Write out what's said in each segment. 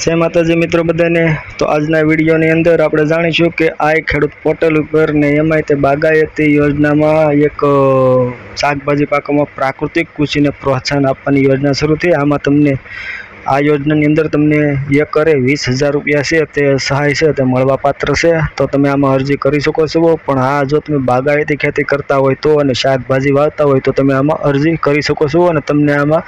જય માતાજી મિત્રો બધાને। તો આજના વિડીયોની અંદર આપણે જાણીશું કે આ ખેડૂત પોર્ટલ ઉપર ને એમાંય તે બાગાયતી યોજનામાં એક શાકભાજી પાકોમાં પ્રાકૃતિક કૃષિને પ્રોત્સાહન આપવાની યોજના શરૂ થઈ। આમાં તમને આ યોજનાની અંદર તમને એકરે 20,000 રૂપિયા છે તે સહાય છે તે મળવાપાત્ર છે। તો તમે આમાં અરજી કરી શકો છો। પણ હા, જો તમે બાગાયતી ખેતી કરતા હોય તો અને શાકભાજી વાવતા હોય તો તમે આમાં અરજી કરી શકો છો અને તમને આમાં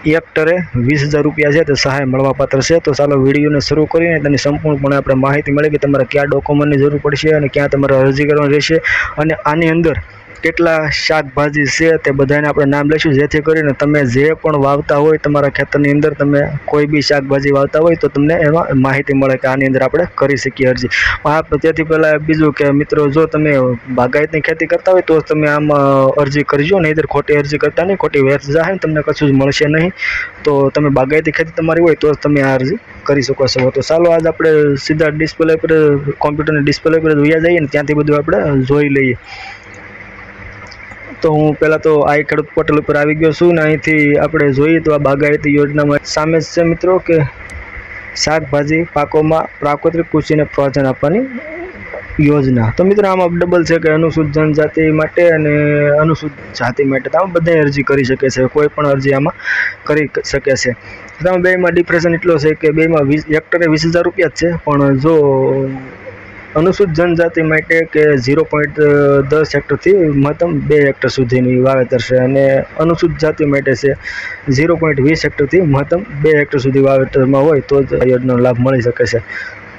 હેક્ટરે 20,000 રૂપિયા છે તે સહાય મળવાપાત્ર છે। તો ચાલો વિડીયોને શરૂ કરીને તેની સંપૂર્ણપણે આપણે માહિતી મળે કે તમારે કયા ડોક્યુમેન્ટની જરૂર પડશે અને ક્યાં તમારે અરજી કરવાની રહેશે અને આની અંદર કેટલા શાકભાજી છે તે બધાને આપણે નામ લઈશું, જેથી કરીને તમે જે પણ વાવતા હોય તમારા ખેતરની અંદર તમે કોઈ બી શાકભાજી વાવતા હોય તો તમને એમાં માહિતી મળે કે આની અંદર આપણે કરી શકીએ અરજી। તેથી પહેલાં બીજું કે મિત્રો, જો તમે બાગાયતની ખેતી કરતા હોય તો તમે આમાં અરજી કરજો, નહીંતર ખોટી અરજી કરતા નહીં, ખોટી વેચ જાય તમને કશું જ મળશે નહીં। તો તમે બાગાયતી ખેતી તમારી હોય તો જ તમે આ અરજી કરી શકો છો। તો ચાલો આજ આપણે સીધા ડિસ્પ્લે પર, કોમ્પ્યુટરની ડિસ્પ્લે પર જોયા જઈએ ને ત્યાંથી બધું આપણે જોઈ લઈએ। તો હું પહેલાં તો આ ખેડૂત પોર્ટલ ઉપર આવી ગયો છું ને અહીંથી આપણે જોઈએ તો આ બાગાયતી યોજનામાં સામે જ છે મિત્રો કે શાકભાજી પાકોમાં પ્રાકૃતિક કૃષિને પ્રોત્સાહન આપવાની યોજના। તો મિત્રો આમાં ડબલ છે કે અનુસૂચિત જનજાતિ માટે અને અનુસૂચિત જાતિ માટે તો આમાં બધા અરજી કરી શકે છે, કોઈ પણ અરજી આમાં કરી શકે છે। તમે બેમાં ડિફરન્સ એટલો છે કે બેમાં હેક્ટરે 20,000 રૂપિયા જ છે, પણ જો અનુસૂચિત જનજાતિ માટે કે 0.10 હેક્ટરથી મહત્તમ 2 હેક્ટર સુધીની વાવેતર છે અને અનુસૂચિત જાતિ માટે છે 0.20 હેક્ટરથી મહત્તમ 2 હેક્ટર સુધી વાવેતરમાં હોય તો જ આ યોજનાનો લાભ મળી શકે છે।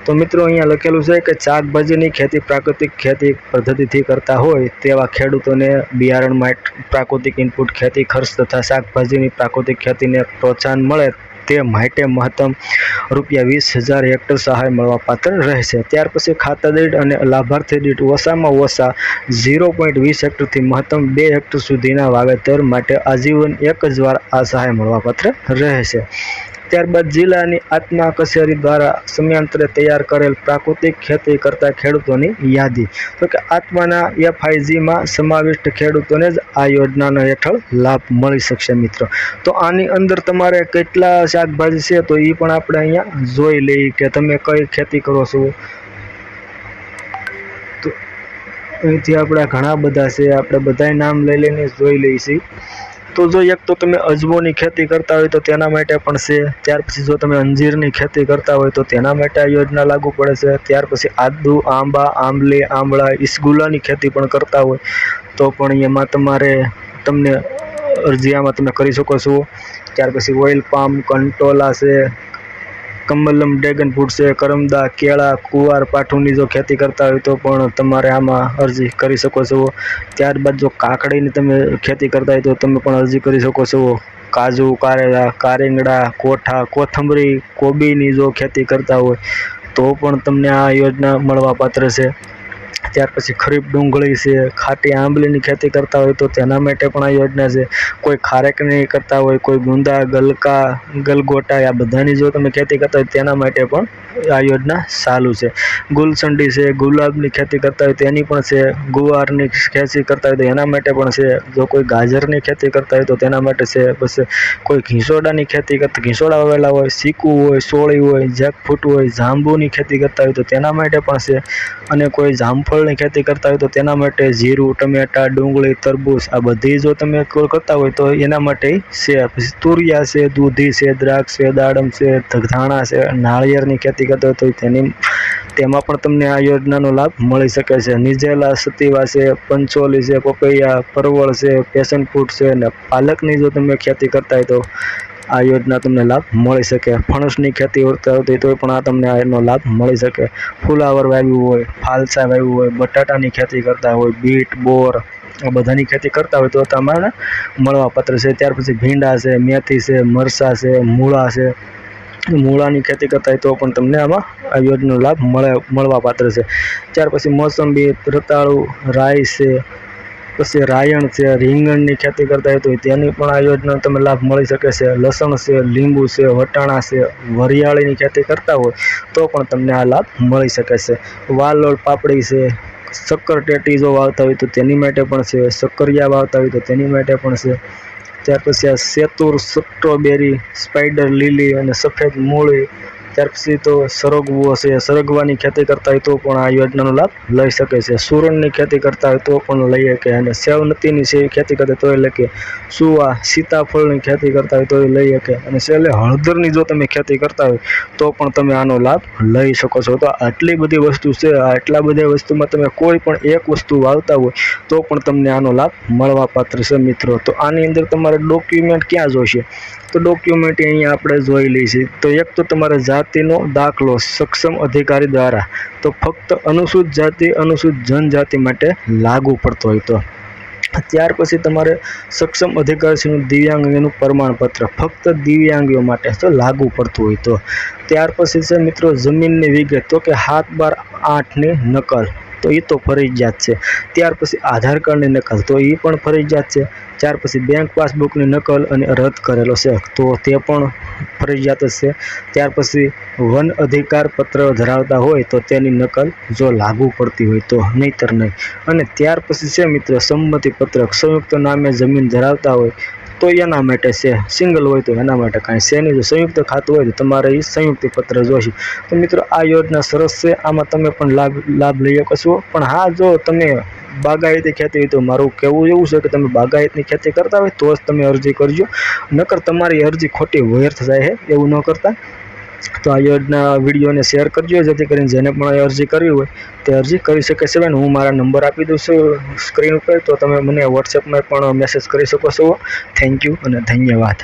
તો મિત્રો અહીંયા લખેલું છે કે શાકભાજીની ખેતી પ્રાકૃતિક ખેતી પદ્ધતિથી કરતા હોય તેવા ખેડૂતોને બિયારણ માટે પ્રાકૃતિક ઇનપુટ, ખેતી ખર્ચ તથા શાકભાજીની પ્રાકૃતિક ખેતીને પ્રોત્સાહન મળે તે માટે મહત્તમ ₹20,000 હેક્ટર સહાય મળવાપાત્ર રહેશે। ત્યાર પછી ખાતા દીઠ અને લાભાર્થી દીઠ ઓછામાં ઓછા 0.20 હેક્ટરથી મહત્તમ 2 હેક્ટર સુધીના વાવેતર માટે આજીવન એક જ વાર આ સહાય મળવાપાત્ર રહેશે। ત્યારબાદ જિલ્લાની આત્મા કચેરી દ્વારા સમયાંતરે તૈયાર કરેલ પ્રાકૃતિક ખેતી કરતા ખેડૂતોની યાદી। તો કે આત્માના FIGમાં સમાવિષ્ટ ખેડૂતોને જ આ યોજનાના હેઠળ લાભ મળી શકશે મિત્રો। તો આની અંદર તમારે કેટલા શાકભાજી છે તો એ પણ આપણે અહીંયા જોઈ લઈએ કે તમે કઈ ખેતી કરો છો। તો અહીંથી આપણે ઘણા બધા છે, આપણે બધાય નામ લઈ લઈને જોઈ લઈએ છીએ। તો જો એક તો તમે અજમોની ખેતી કરતા હોય તો તેના માટે પણ છે। ત્યાર પછી જો તમે અંજીરની ખેતી કરતા હોય તો તેના માટે આ યોજના લાગુ પડે છે। ત્યાર પછી આદુ, આંબા, આંબલી, આંબળા, ઈસગુલાની ખેતી પણ કરતા હોય તો પણ એમાં તમને અરજી આમાં તમે કરી શકો છો। ત્યાર પછી ઓઇલ પામ, કંટોલા છે, કમલમ, ડ્રેગન ફ્રૂટ છે, કરમદા, કેળા, કુવાર પાઠુંની જો ખેતી કરતા હોય તો પણ તમારે આમાં અરજી કરી શકો છો। ત્યારબાદ જો કાકડીની તમે ખેતી કરતા હોય તો તમે પણ અરજી કરી શકો છો। કાજુ, કારેલા, કારેંગડા, કોઠા, કોથમરી, કોબીની જો ખેતી કરતા હોય તો પણ તમને આ યોજના મળવાપાત્ર છે। ત્યાર પછી ખરીફ ડુંગળી છે, ખાટી આંબલીની ખેતી કરતા હોય તો તેના માટે પણ આ યોજના છે। કોઈ ખારેકની કરતા હોય, કોઈ ગુંદા, ગલકા, ગલગોટા, આ બધાની જો તમે ખેતી કરતા હોય તેના માટે પણ આ યોજના ચાલુ છે। ગુલસંડી છે, ગુલાબની ખેતી કરતા હોય તેની પણ છે। ગુવારની ખેતી કરતા હોય તો એના માટે પણ છે। જો કોઈ ગાજરની ખેતી કરતા હોય તો તેના માટે છે। પછી કોઈ ઘીસોડાની ખેતી કરતા, ઘીસોડા વાવેલા હોય, ચીકુ હોય, સોળી હોય, જેકફ્રૂટ હોય, જાંબુની ખેતી કરતા હોય તો તેના માટે પણ છે। અને કોઈ જામફળની ખેતી કરતા હોય તો તેના માટે જીરું, ટમેટા, ડુંગળી, તરબૂચ આ બધી જો તમે કરતા હોય તો એના માટે છે। પછી તુરિયા છે, દૂધી છે, દ્રાક્ષ છે, દાડમ છે, ધાણા છે, નાળિયેરની ખેતી કરતા હોય તો તેમાં પણ તમને આ યોજનાનો લાભ મળી શકે છે। નિજેલા, સતીવા છે, પંચોલી છે, પપૈયા, પરવળ છે, પેશન ફ્રૂટ છે અને પાલકની જો તમે ખેતી કરતા હોય તો આ યોજના તમને લાભ મળી શકે। ફણસની ખેતી કરતા હોય તો પણ આ તમને આનો લાભ મળી શકે। ફુલાવર વાવ્યું હોય, ફાલસા વાવ્યું હોય, બટાટાની ખેતી કરતા હોય, બીટ, બોર આ બધાની ખેતી કરતા હોય તો તમારે મળવાપાત્ર છે। ત્યાર પછી ભીંડા છે, મેથી છે, મરચાં છે, મૂળા છે, મૂળાની ખેતી કરતા હોય તો પણ તમને આમાં આ યોજનાનો લાભ મળવાપાત્ર છે। ત્યાર પછી મોસંબી, રતાળુ, રાઈ છે, પછી રાયણ છે, રીંગણની ખેતી કરતા હોય તો તેની પણ આ યોજનાનો તમે લાભ મળી શકે છે। લસણ છે, લીંબુ છે, વટાણા છે, વરિયાળીની ખેતી કરતા હોય તો પણ તમને આ લાભ મળી શકે છે। વાલોળ, પાપડી છે, શક્કર ટેટી જો વાવતા હોય તો તેની માટે પણ છે। શક્કરિયા વાવતા હોય તો તેની માટે પણ છે। ત્યાર પછી આ સેતુર, સ્ટ્રોબેરી, સ્પાઈડર લીલી અને સફેદ મૂળી, ત્યાર પછી તો સરગવો છે, સરગવાની ખેતી કરતા હોય તો પણ આ યોજનાનો લાભ લઈ શકે છે. સુરણની ખેતી કરતા હોય તો પણ લઈ શકે, અને સેવનતીની ખેતી કરતા તો એટલે કે સુવા, સીતાફળની ખેતી કરતા હોય તો લઈ શકે, અને છેલ્લે હળદરની જો તમે ખેતી કરતા હોય તો પણ તમે આનો લાભ લઈ શકો છો. તો આટલી બધી વસ્તુ છે, આટલા બધા વસ્તુમાં તમે કોઈ પણ એક વસ્તુ વાવતા હોય તો પણ તમને આનો લાભ મળવાપાત્ર છે મિત્રો. તો આની અંદર તમારે ડોક્યુમેન્ટ ક્યાં જોઈશે, તો ડોક્યુમેન્ટ અહીંયા આપણે જોઈ લઈશું. તો એક તો તમારે જાતિનો દાખલો સક્ષમ અધિકારી દ્વારા, તો ફક્ત અનુસૂચિત જાતિ, અનુસૂચિત જનજાતિ માટે લાગુ પડતો હોય તો. ત્યાર પછી તમારે સક્ષમ અધિકારીનું દિવ્યાંગ અંગેનું પ્રમાણપત્ર ફક્ત દિવ્યાંગીઓ માટે તો લાગુ પડતું હોય તો. ત્યાર પછી છે મિત્રો જમીનની વિગત, તો કે 7/8ની નકલ, તો એ તો ફરજિયાત છે. ત્યાર પછી આધાર કાર્ડની નકલ, તો એ પણ ફરજિયાત છે. ત્યાર પછી બેંક પાસબુકની નકલ અને રદ કરેલો છે તો તે પણ ફરજિયાત જ છે. ત્યાર પછી વન અધિકાર પત્ર ધરાવતા હોય તો તેની નકલ જો લાગુ પડતી હોય તો, નહીતર નહીં. અને ત્યાર પછી છે મિત્રો સંમતિ પત્રક, સંયુક્ત નામે જમીન ધરાવતા હોય તો એના માટે છે, સિંગલ હોય તો એના માટે કાંઈ છે નહીં. જો સંયુક્ત ખાતું હોય તો તમારે એ સંયુક્ત પત્ર જોઈશે. તો મિત્રો આ યોજના સરસ છે, આમાં તમે પણ લાભ લઈ શકો છો. પણ હા, જો તમે બાગાયતી ખેતી હોય તો મારું કહેવું એવું છે કે તમે બાગાયતની ખેતી કરતા હોય તો જ તમે અરજી કરજો, નકર તમારી અરજી ખોટી વ્યર્થ જાય છે, એવું ન કરતા. તો આ યોજના વિડીયોને શેર કરજો, જેથી કરીને જેને પણ અરજી કરવી હોય તે અરજી કરી શકે છે. હું મારા નંબર આપી દઉં છું સ્ક્રીન ઉપર, તો તમે મને વોટ્સએપમાં પણ મેસેજ કરી શકો છો. થેન્ક યુ અને ધન્યવાદ.